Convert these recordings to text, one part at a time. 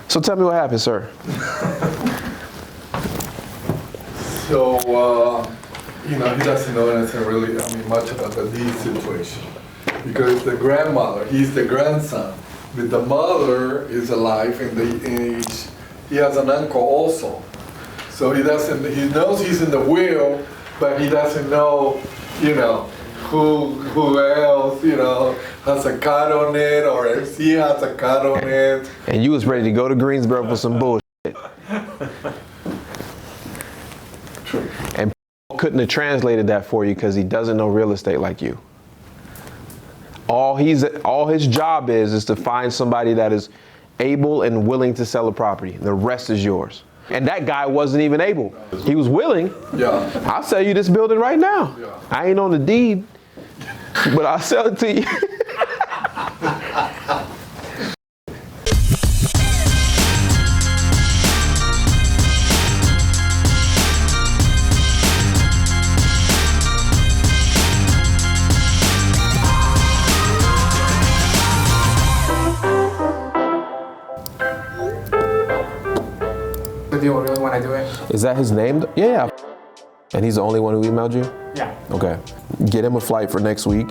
So tell me what happened, sir. So, he doesn't know anything really, much about the deed situation. Because the grandmother, he's the grandson, but the mother is alive and he has an uncle also. So he knows he's in the will, but he doesn't know, who else, has a cut on it, or if he has a cut on it. And you was ready to go to Greensboro for some bullshit. And couldn't have translated that for you because he doesn't know real estate like you. All his job is to find somebody that is able and willing to sell a property. The rest is yours. And that guy wasn't even able. He was willing. Yeah. I'll sell you this building right now. Yeah. I ain't on the deed, but I'll sell it to you. Do you really want to do it? Is that his name? Yeah. And he's the only one who emailed you? Yeah. Okay. Get him a flight for next week.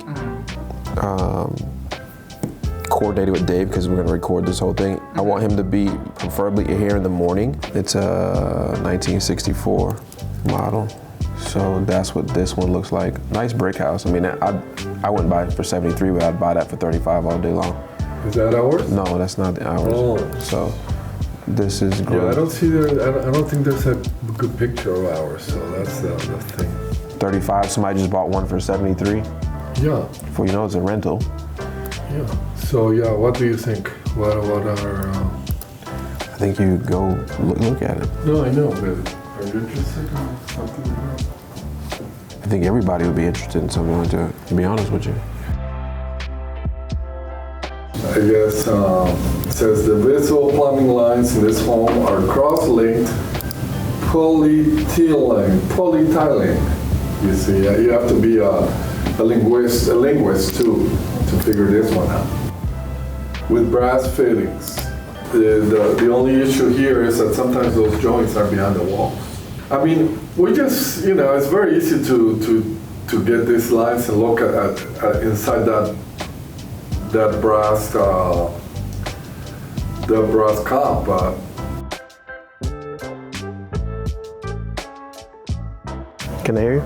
Coordinated with Dave because we're going to record this whole thing. I want him to be preferably here in the morning. It's a 1964 model. So that's what this one looks like. Nice brick house. I mean, I wouldn't buy it for 73, but I'd buy that for 35 all day long. Is that ours? No, that's not the hours. Oh. So this is great. Yeah, I don't think there's a good picture of ours, so that's the thing. 35, somebody just bought one for 73. Yeah. Before you know it's a rental. Yeah. So yeah, what do you think? What are? I think you go look at it. No, I know, but are you interested in something like that? I think everybody would be interested in something like that, to be honest with you. I guess it says the visual plumbing lines in this home are cross-linked polyethylene. You see, you have to be a linguist too to figure this one out. With brass fittings. The only issue here is that sometimes those joints are behind the walls. I mean, we just, it's very easy to get these lines and look at inside that brass cup, but Can they hear you?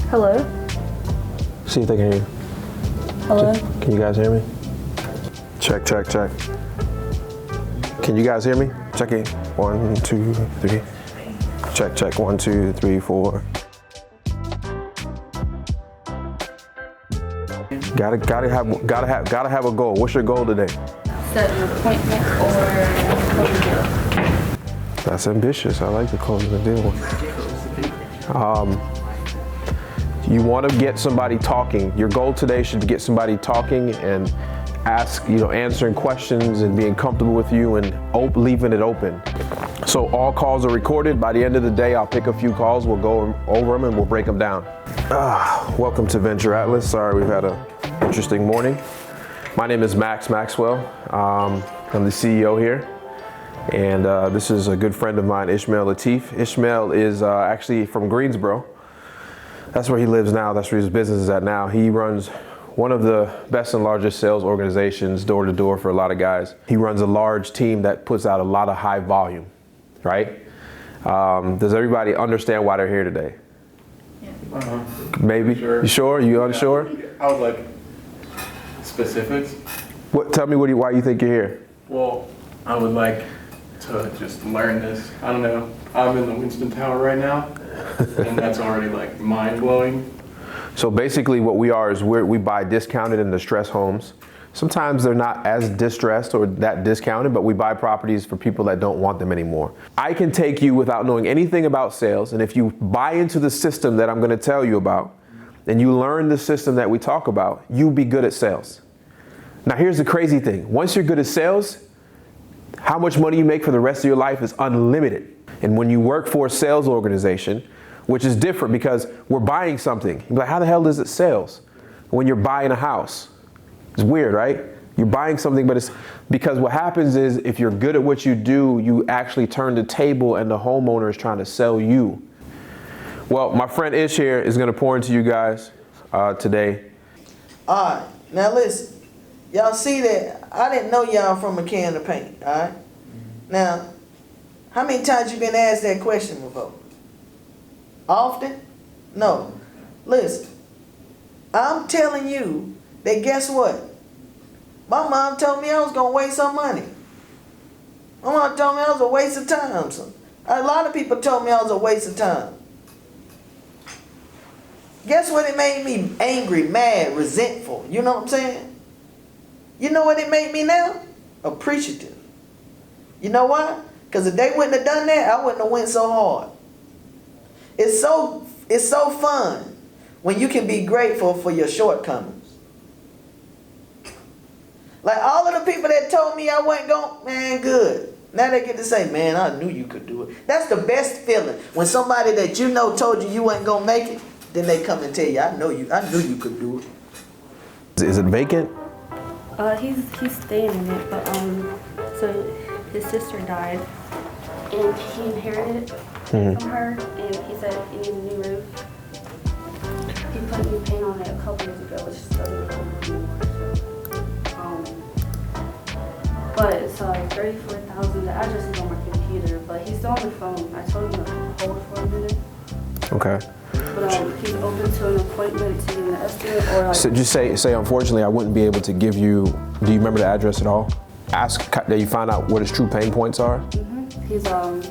Hello? See if they can hear you. Hello? Can you guys hear me? Check. Can you guys hear me? Check it. 1, 2, 3. Check. 1, 2, 3, 4. Gotta have a goal. What's your goal today? Set an appointment or close the deal. That's ambitious. I like the closing the deal one. You want to get somebody talking. Your goal today should be get somebody talking and answering questions and being comfortable with you and leaving it open. So all calls are recorded. By the end of the day, I'll pick a few calls. We'll go over them and we'll break them down. Welcome to Venture Atlas. Sorry, we've had an interesting morning. My name is Maxwell. I'm the CEO here. And this is a good friend of mine, Ishmael Latif. Ishmael is actually from Greensboro. That's where he lives now. That's where his business is at now. He runs one of the best and largest sales organizations door to door for a lot of guys. He runs a large team that puts out a lot of high volume, right? Does everybody understand why they're here today? Yeah. Maybe? Sure. You sure? You unsure? I would like specifics. Tell me why you think you're here. Well, I would like to just learn this. I don't know. I'm in the Winston Tower right now, and that's already like mind-blowing. So basically what we are is we buy discounted and distressed homes. Sometimes they're not as distressed or that discounted, but we buy properties for people that don't want them anymore. I can take you without knowing anything about sales, and if you buy into the system that I'm going to tell you about, and you learn the system that we talk about, you'll be good at sales. Now here's the crazy thing. Once you're good at sales, how much money you make for the rest of your life is unlimited. And when you work for a sales organization, which is different because we're buying something. You're like, how the hell is it sales? When you're buying a house. It's weird, right? You're buying something, but it's because what happens is if you're good at what you do, you actually turn the table and the homeowner is trying to sell you. Well, my friend Ish here is going to pour into you guys today. All right, now listen. Y'all see that? I didn't know y'all from a can of paint, all right? Now, how many times you been asked that question before? Often? No. Listen, I'm telling you that guess what? My mom told me I was going to waste some money. My mom told me I was a waste of time. So a lot of people told me I was a waste of time. Guess what it made me angry, mad, resentful? You know what I'm saying? You know what it made me now? Appreciative. You know why? Because if they wouldn't have done that, I wouldn't have went so hard. It's so fun when you can be grateful for your shortcomings. Like all of the people that told me I wasn't going, man, good. Now they get to say, man, I knew you could do it. That's the best feeling. When somebody that you know told you wasn't going to make it, then they come and tell you, I knew you could do it. Is it vacant? He's staying in it, but so his sister died, and he inherited it from her, and he said he needs a new roof. He put new paint on it a couple years ago, which still doesn't come anymore. But it's like $34,000. The address is on my computer, but he's still on the phone. I told him to hold for a minute. Okay. But he's open to an appointment to get an estimate or like. So just say unfortunately I wouldn't be able to give you. Do you remember the address at all? Ask that you find out what his true pain points are. He's so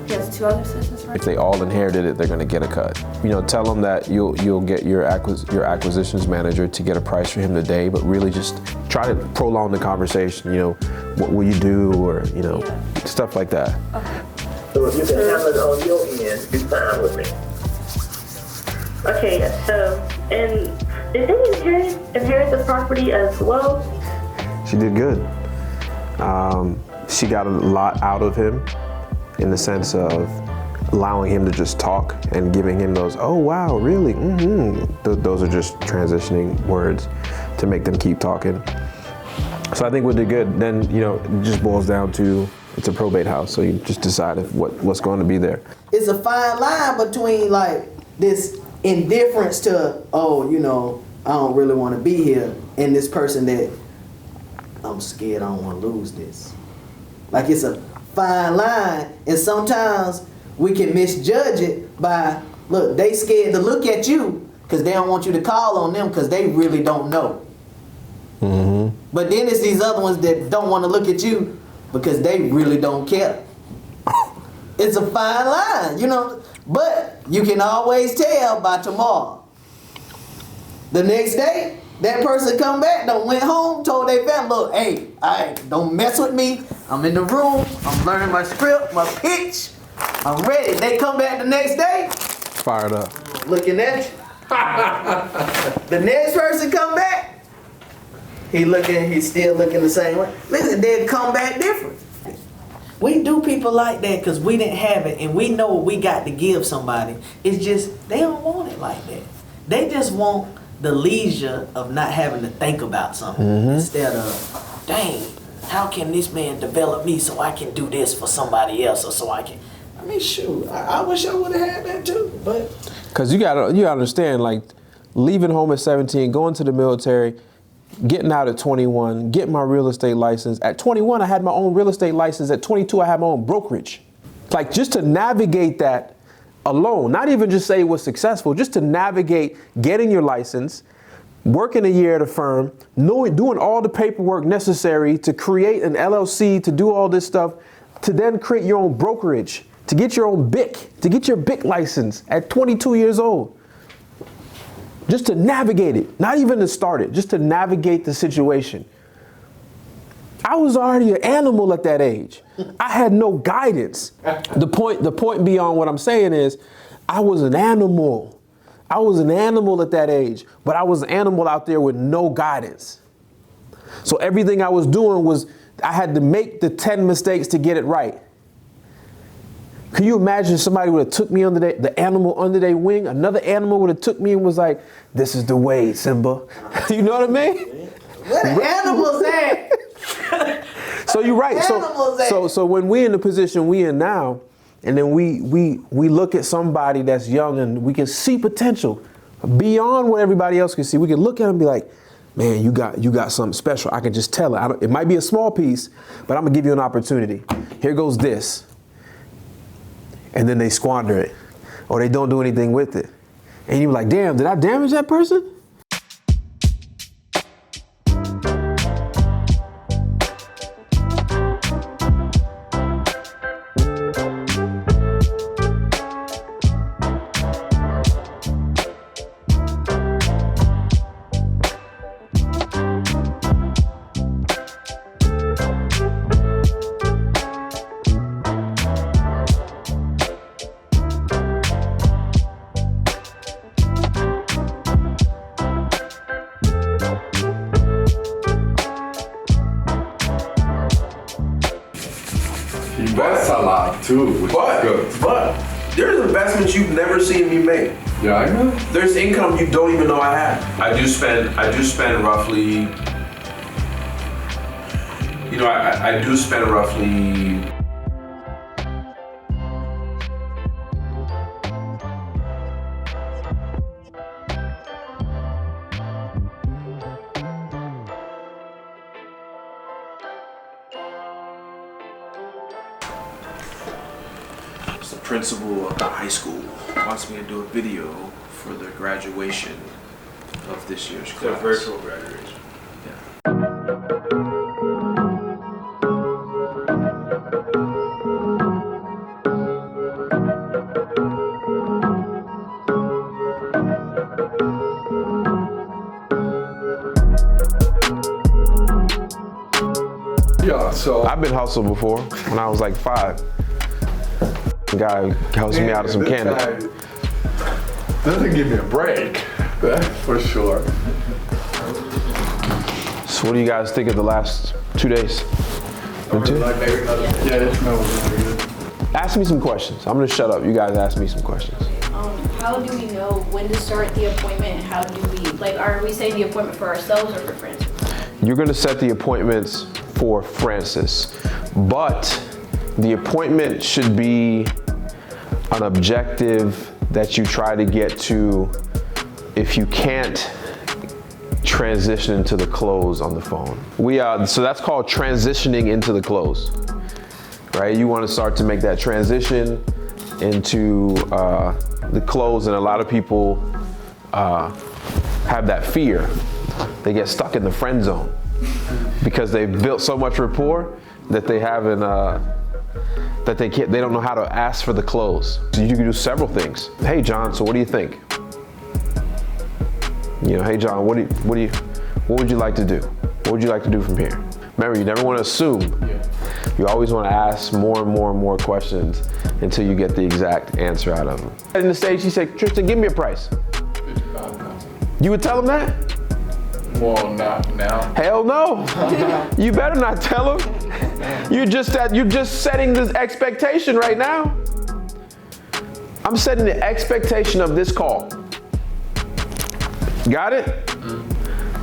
he has 2 other sisters, right? If they all inherited it, they're going to get a cut. You know, tell them that you'll get your acquisitions manager to get a price for him today, but really just try to prolong the conversation. You know, what will you do, or you know, stuff like that. Okay. So if you can handle it on your end, it's fine with me. Okay, so, and did they inherit the property as well? She did good. She got a lot out of him in the sense of allowing him to just talk and giving him those, oh wow, really? Those are just transitioning words to make them keep talking. So I think we did good. Then, you know, it just boils down to, it's a probate house, so you just decide what's going to be there. It's a fine line between like this indifference to, oh, you know, I don't really want to be here, and this person that I'm scared I don't want to lose this. Like it's a fine line, and sometimes we can misjudge it by, look, they scared to look at you because they don't want you to call on them because they really don't know. But then it's these other ones that don't want to look at you because they really don't care. It's a fine line, you know, but you can always tell by tomorrow. The next day, that person come back, done went home, told their family, look, hey, don't mess with me. I'm in the room, I'm learning my script, my pitch, I'm ready. They come back the next day, Fired up. looking at you. The next person come back, he's still looking the same way. Listen, they'll come back different. We do people like that because we didn't have it and we know what we got to give somebody. It's just, they don't want it like that. They just want the leisure of not having to think about something instead of, dang, how can this man develop me so I can do this for somebody else, or so I can, I mean, shoot, I wish I would have had that too, but. Because you gotta understand, like, leaving home at 17, going to the military, getting out at 21, getting my real estate license. At 21, I had my own real estate license. At 22, I had my own brokerage. Like, just to navigate that alone, not even just say it was successful, just to navigate getting your license, working a year at a firm, doing all the paperwork necessary to create an LLC, to do all this stuff, to then create your own brokerage, to get your own BIC, to get your BIC license at 22 years old. Just to navigate it, not even to start it, just to navigate the situation. I was already an animal at that age. I had no guidance. The point beyond what I'm saying is, I was an animal. I was an animal at that age, but I was an animal out there with no guidance. So everything I was doing was, I had to make the 10 mistakes to get it right. Can you imagine somebody would have took me under the animal under their wing? Another animal would have took me and was like, this is the way, Simba. You know what I mean? Where the animals at? So you're right. Animals at? So when we in the position we in now, and then we look at somebody that's young and we can see potential beyond what everybody else can see. We can look at them and be like, man, you got something special. I can just tell it. It might be a small piece, but I'm gonna give you an opportunity. Here goes this. And then they squander it, or they don't do anything with it. And you're like, damn, did I damage that person? He invests a lot too, which is good. But there's investments you've never seen me make. Yeah, I know. There's income you don't even know I have. I do spend roughly, I do spend roughly. The principal of the high school wants me to do a video for the graduation of this year's class. The virtual graduation. Yeah, so I've been hustled before when I was like 5. Guy helps me out of some this candy. guy doesn't give me a break, that's for sure. So what do you guys think of the last 2 days? Been two? Yeah, it smells really good. Ask me some questions. I'm gonna shut up. You guys ask me some questions. How do we know when to start the appointment and how do we, like, are we setting the appointment for ourselves or for friends? You're gonna set the appointments for Francis, but the appointment should be an objective that you try to get to if you can't transition into the close on the phone. So that's called transitioning into the close, right? You want to start to make that transition into the close, and a lot of people have that fear. They get stuck in the friend zone because they've built so much rapport that they haven't, that they don't know how to ask for the close. So you can do several things. Hey John, so what do you think? Hey John, what would you like to do? What would you like to do from here? Remember, you never want to assume. Yeah. You always want to ask more and more and more questions until you get the exact answer out of them. In the stage, he said, Tristan, give me a price. You would tell him that? Well, not now. Hell no. You better not tell him. You're just setting this expectation right now. I'm setting the expectation of this call. Got it?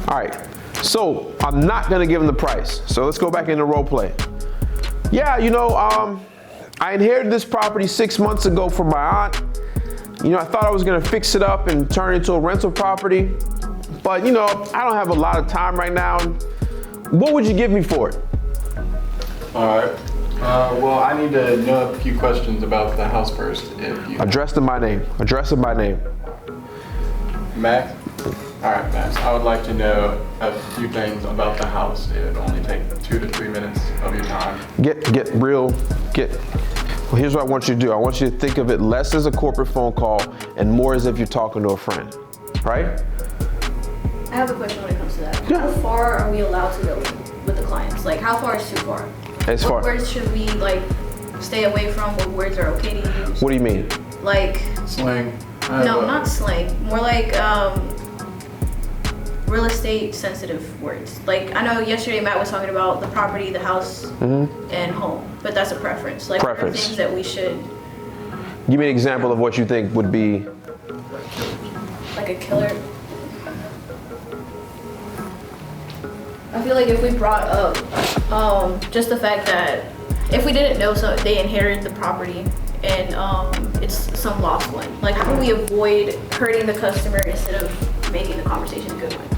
All right. So I'm not gonna give him the price. So let's go back into role play. Yeah, I inherited this property 6 months ago from my aunt. I thought I was gonna fix it up and turn it into a rental property. But I don't have a lot of time right now. What would you give me for it? All right. Well, I need to know a few questions about the house first. If you Address them by name. Address them by name. Max? All right, Max. I would like to know a few things about the house. It would only take 2 to 3 minutes of your time. Well, here's what I want you to do. I want you to think of it less as a corporate phone call and more as if you're talking to a friend, right? I have a question when it comes to that. Yeah. How far are we allowed to go with the clients? Like, how far is too far? As far- What words should we, stay away from? What words are okay to use? What do you mean? Like, Slang. no, not slang. More like real estate sensitive words. Like, I know yesterday Matt was talking about the property, the house, and home, but that's a preference. Like, what are Preference. things that we should, Give me an example of what you think would be. like a killer? I feel like if we brought up just the fact that if we didn't know so they inherited the property and it's some lost one, like how do we avoid hurting the customer instead of making the conversation a good one?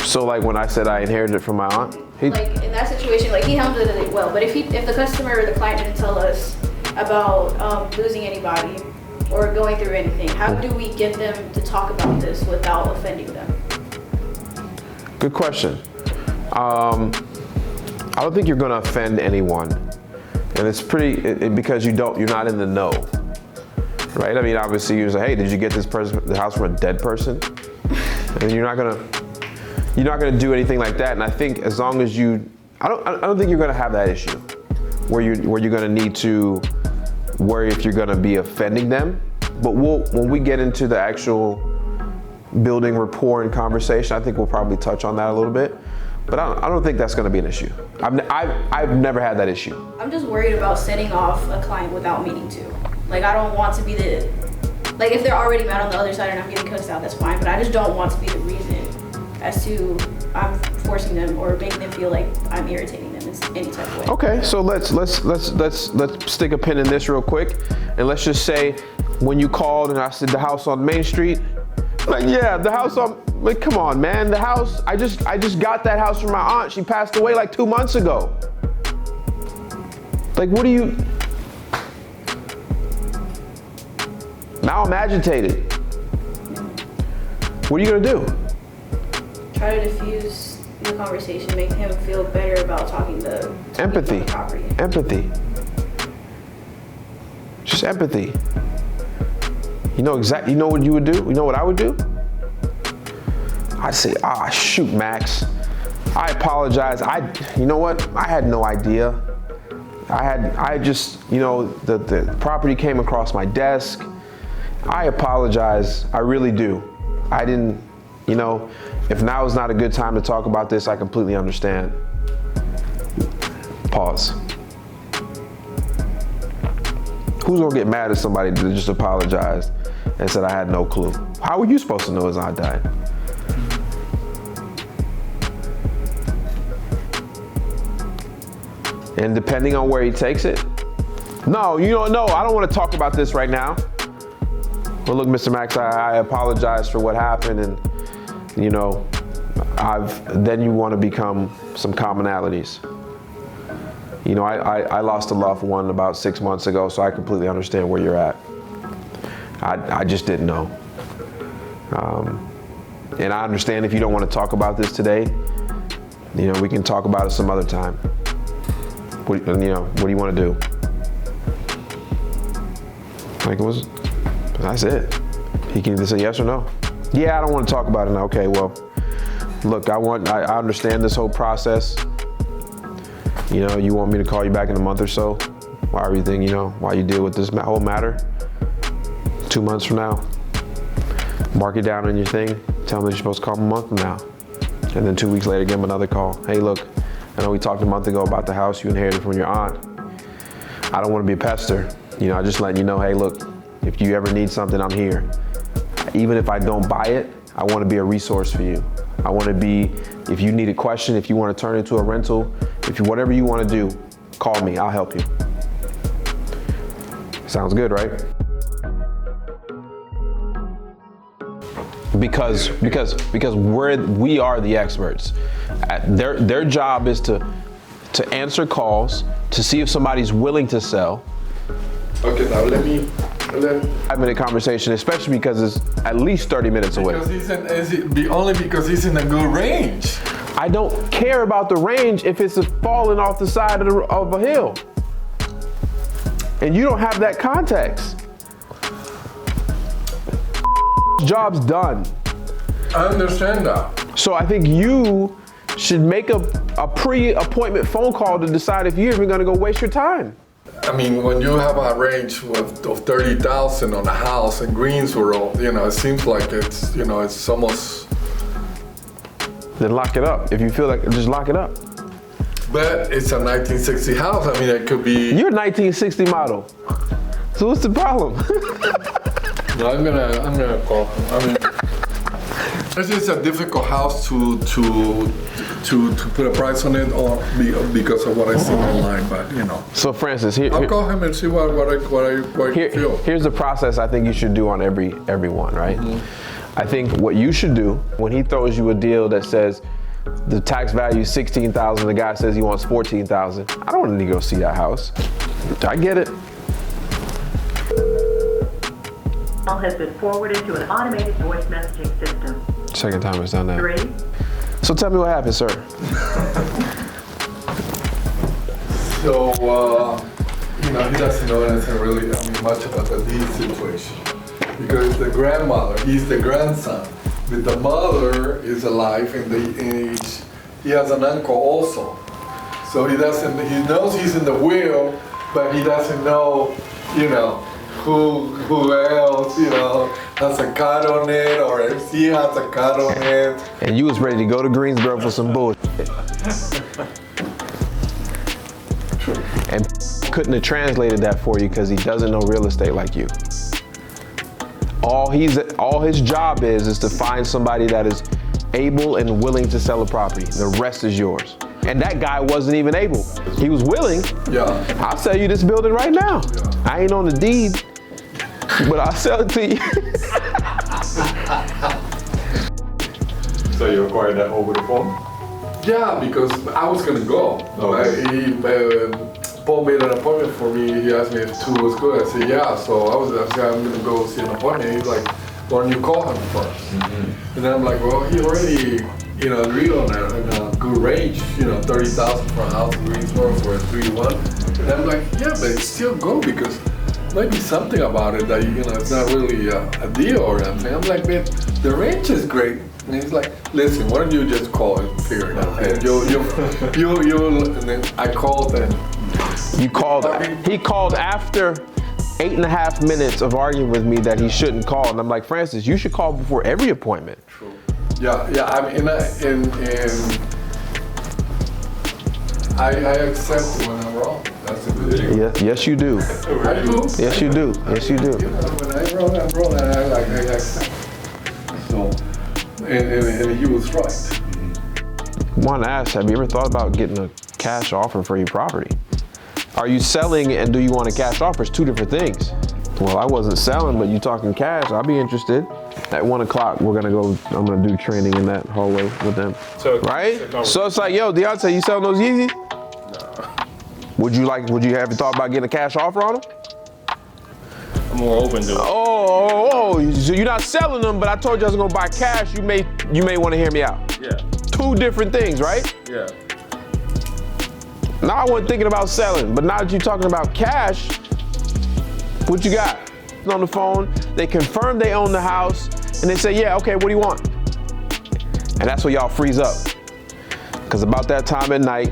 So like when I said I inherited it from my aunt, Like in that situation, like he handled it well, but if the customer or the client didn't tell us about losing anybody or going through anything, how do we get them to talk about this without offending them? good question. I don't think you're going to offend anyone, and it's because you're not in the know, right? I mean, obviously you say, hey, did you get the house from a dead person? And you're not gonna do anything like that. And I think as long as I don't think you're gonna have that issue where you're gonna need to worry if you're gonna be offending them. But when we get into the actual building rapport and conversation, I think we'll probably touch on that a little bit. But I don't think that's gonna be an issue. I've never had that issue. I'm just worried about setting off a client without meaning to. Like I don't want to be like if they're already mad on the other side and I'm getting cussed out, that's fine. But I just don't want to be the reason as to I'm forcing them or making them feel like I'm irritating them in any type of way. Okay, so let's stick a pin in this real quick, and let's just say when you called and I said the house on Main Street, like yeah, the house on, like come on man, the house, I just got that house from my aunt. She passed away like 2 months ago. Like what do you? Now I'm agitated. What are you gonna do? Try to diffuse the conversation, make him feel better about talking to Empathy. the property. Empathy. Just empathy. You know what you would do? You know what I would do? I'd say, shoot, Max. I apologize. You know what? I had no idea. I just, the property came across my desk. I apologize. I really do. I didn't, if now is not a good time to talk about this, I completely understand. Pause. Who's gonna get mad at somebody that just apologized and said I had no clue? How were you supposed to know his aunt died? And depending on where he takes it, no, I don't want to talk about this right now. Well, look, Mr. Max, I apologize for what happened, and then you want to become some commonalities. I lost a loved one about 6 months ago, so I completely understand where you're at. I just didn't know. And I understand if you don't want to talk about this today, we can talk about it some other time. What do you want to do? That's it. He can either say yes or no. Yeah, I don't want to talk about it now. Okay, well, look, I understand this whole process. You want me to call you back in a month or so while everything, while you deal with this whole matter? 2 months from now, mark it down on your thing, tell me you're supposed to call me a month from now. And then 2 weeks later, give him another call. Hey, look, I know we talked a month ago about the house you inherited from your aunt. I don't want to be a pester. I just letting you know, hey, look, if you ever need something, I'm here. Even if I don't buy it, I want to be a resource for you. I want to be, if you need a question, if you want to turn it into a rental, whatever you want to do, call me, I'll help you. Sounds good, right? Because we are the experts. Their job is to answer calls, to see if somebody's willing to sell. Okay, now let me 5-minute conversation, especially because it's at least 30 minutes away. Only because he's in a good range. I don't care about the range if it's falling off the side of a hill. And you don't have that context. Job's done. I understand that. So I think you should make a pre-appointment phone call to decide if you're even gonna go waste your time. I mean, when you have a range of 30,000 on a house in Greensboro, it seems like it's almost. Then lock it up. If you feel like, just lock it up. But it's a 1960 house. I mean, it could be. You're a 1960 model. So what's the problem? No, I'm gonna call him. This is a difficult house to put a price on it, or because of what I see online. But you know. So Francis, I'll call him and see what I feel. here's the process I think you should do on everyone, right? Mm-hmm. I think what you should do when he throws you a deal that says the tax value is $16,000, the guy says he wants $14,000. I don't need to go see that house. I get it. Call has been forwarded to an automated voice messaging system. Second time it's done that. 3. So tell me what happened, sir. So, you know, he doesn't know anything really, much about the deed situation. Because the grandmother, he's the grandson, but the mother is alive and he has an uncle also. So he knows he's in the will, but he doesn't know, you know, who else, you know, has a cut on it, or if he has a cut on it. And you was ready to go to Greensboro for some bullshit. And couldn't have translated that for you because he doesn't know real estate like you. All his job is to find somebody that is able and willing to sell a property. The rest is yours. And that guy wasn't even able. He was willing. Yeah. I'll sell you this building right now. Yeah. I ain't on the deed, but I'll sell it to you. So you acquired that over the phone? Yeah, because I was gonna go. Paul made an appointment for me. He asked me if 2 was good. I said, yeah. So I said, I'm gonna go see an appointment. He's like, why don't you call him first? Mm-hmm. And then I'm like, well, he already, you know, agreed on a good range, you know, $30,000 for a house in Greensboro for a 3-1. And I'm like, yeah, but still go because maybe something about it that, you know, it's not really a deal or anything. I'm like, man, the range is great. And he's like, listen, why don't you just call and figure it out? And and then I called and You called. He called after 8.5 minutes of arguing with me that he shouldn't call, and I'm like, Francis, you should call before every appointment. True. Yeah. I mean, I accept when I'm wrong. That's a good thing. Yeah. Yes, you do. I do. Yes, you do. Yes, you do. You know, when I'm wrong, and I accept. So, and he was right. I want to ask, have you ever thought about getting a cash offer for your property? Are you selling and do you want a cash offer? It's 2 different things. Well, I wasn't selling, but you talking cash, I'll be interested. At 1 o'clock, I'm gonna do training in that hallway with them. Right? So it's like, yo, Deontay, you selling those Yeezys? No. Would you have thought about getting a cash offer on them? I'm more open to it. So you're not selling them, but I told you I was gonna buy cash. You may want to hear me out. Yeah. 2 different things, right? Yeah. Now I wasn't thinking about selling, but now that you're talking about cash, what you got? On the phone, they confirm they own the house, and they say, yeah, okay, what do you want? And that's where y'all freeze up. Because about that time at night,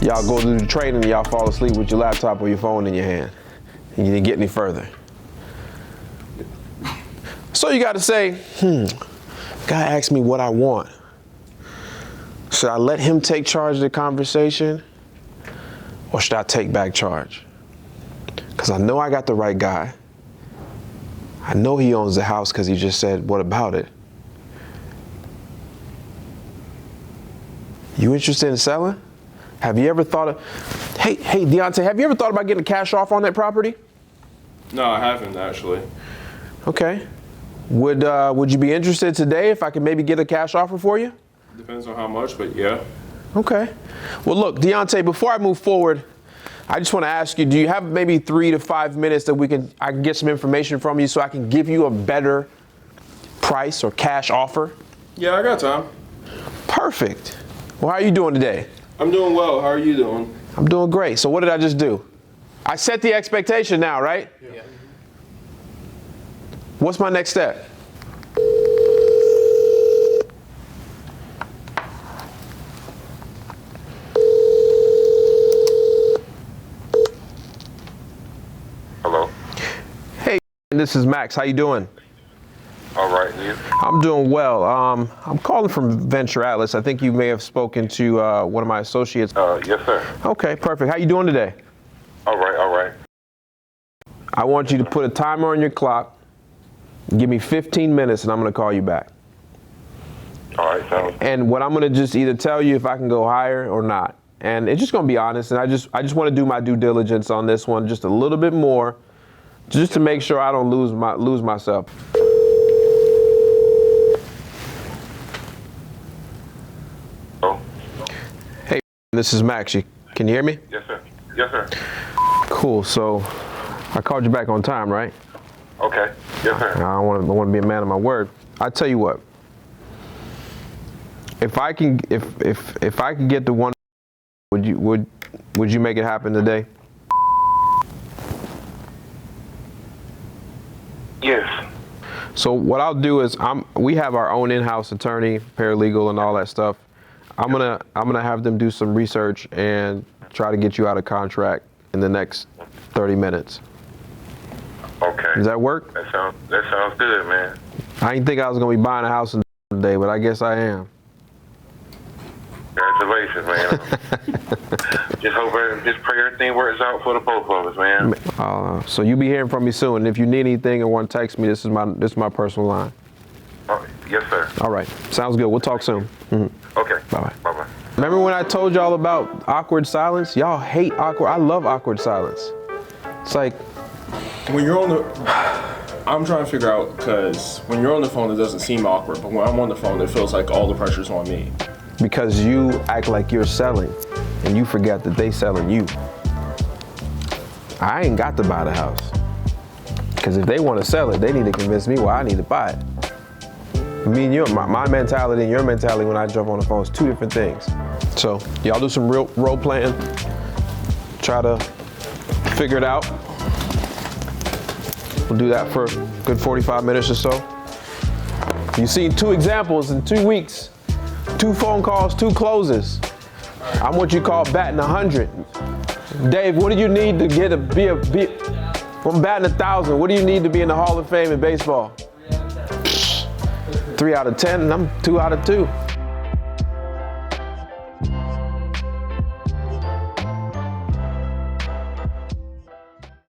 y'all go to the training and y'all fall asleep with your laptop or your phone in your hand, and you didn't get any further. So you got to say, guy asked me what I want. Should I let him take charge of the conversation? Or should I take back charge? Because I know I got the right guy. I know he owns the house because he just said, what about it? You interested in selling? Have you ever thought of, hey, Deontay, have you ever thought about getting a cash offer on that property? No, I haven't actually. Okay. Would you be interested today if I could maybe get a cash offer for you? Depends on how much, but yeah. Okay. Well, look, Deontay, before I move forward, I just want to ask you, do you have maybe 3 to 5 minutes that I can get some information from you so I can give you a better price or cash offer? Yeah, I got time. Perfect. Well, how are you doing today? I'm doing well. How are you doing? I'm doing great. So what did I just do? I set the expectation now, right? Yeah. What's my next step? Hello. Hey, this is Max. How you doing? All right, you? I'm doing well. I'm calling from Venture Atlas. I think you may have spoken to one of my associates. Yes, sir. Okay, perfect. How you doing today? All right, all right. I want you to put a timer on your clock. Give me 15 minutes and I'm going to call you back. All right, sounds. And what I'm gonna just either tell you if I can go higher or not. And it's just gonna be honest. And I just want to do my due diligence on this one just a little bit more, just to make sure I don't lose myself. Oh. Hey, this is Max. Can you hear me? Yes, sir. Yes, sir. Cool. So I called you back on time, right? Okay. Yes, sir. I want to be a man of my word. I tell you what. If I can get the one, would you make it happen today? Yes. So what I'll do is we have our own in-house attorney, paralegal, and all that stuff. I'm gonna have them do some research and try to get you out of contract in the next 30 minutes. Okay. Does that work? That sounds good, man. I didn't think I was gonna be buying a house today, but I guess I am. Congratulations, man. Just pray everything works out for the both of us, man. So you'll be hearing from me soon. And if you need anything or want to text me, this is my personal line. Yes, sir. All right. Sounds good. We'll talk soon. Mm-hmm. Okay. Bye-bye. Bye-bye. Remember when I told y'all about awkward silence? Y'all hate awkward. I love awkward silence. It's like, When you're on the, I'm trying to figure out, because when you're on the phone, it doesn't seem awkward, but when I'm on the phone, it feels like all the pressure's on me. because you act like you're selling and you forget that they selling you. I ain't got to buy the house. Because if they want to sell it, they need to convince me why I need to buy it. Me and my mentality and your mentality when I jump on the phone is two different things. So y'all do some real role playing. Try to figure it out. We'll do that for a good 45 minutes or so. You've seen 2 examples in 2 weeks. 2 phone calls, 2 closes. I'm what you call batting 100. Dave, what do you need to I'm batting 1,000. What do you need to be in the Hall of Fame in baseball? 3 out of 10, and I'm 2 out of 2.